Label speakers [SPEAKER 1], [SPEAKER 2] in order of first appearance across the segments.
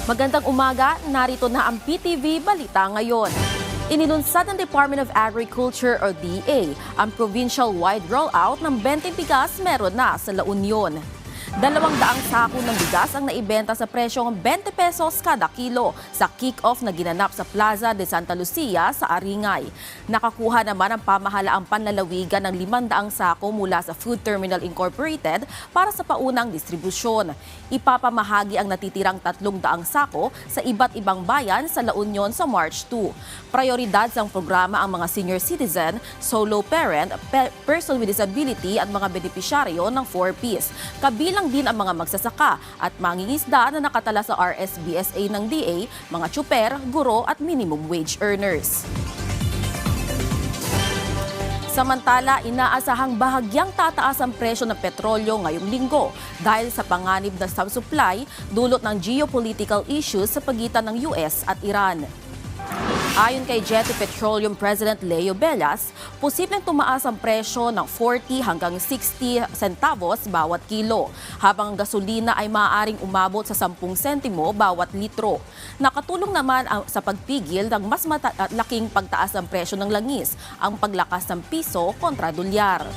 [SPEAKER 1] Magandang umaga, narito na ang PTV Balita ngayon. Inilunsad ng Department of Agriculture o DA ang provincial-wide rollout ng 20 bigas meron na sa La Union. 200 sako ng bigas ang naibenta sa presyong 20 pesos kada kilo sa kick-off na ginanap sa Plaza de Santa Lucia sa Aringay. Nakakuha naman ang pamahalaang panlalawigan ng 500 sako mula sa Food Terminal Incorporated para sa paunang distribusyon. Ipapamahagi ang natitirang 300 sako sa iba't ibang bayan sa La Union sa March 2. Prioridad sa programa ang mga senior citizen, solo parent, person with disability at mga benepisyaryo ng 4Ps. Kabilang din ang mga magsasaka at mangingisda na nakatala sa RSBSA ng DA, mga tsuper, guro at minimum wage earners. Samantala, inaasahang bahagyang tataas ang presyo ng petrolyo ngayong linggo dahil sa panganib na subsupply dulot ng geopolitical issues sa pagitan ng US at Iran. Ayon kay Jetty Petroleum President Leo Bellas, posibleng tumaas ang presyo ng 40 hanggang 60 centavos bawat kilo, habang ang gasolina ay maaaring umabot sa 10 sentimo bawat litro. Nakatulong naman sa pagpigil ng mas laking pagtaas ng presyo ng langis, ang paglakas ng piso kontra dolyar.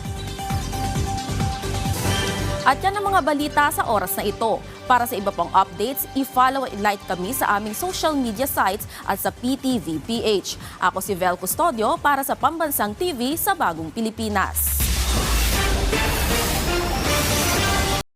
[SPEAKER 1] At yan ang mga balita sa oras na ito. Para sa iba pang updates, i-follow at like kami sa aming social media sites at sa PTV PH. Ako si Vel Custodio para sa Pambansang TV sa Bagong Pilipinas.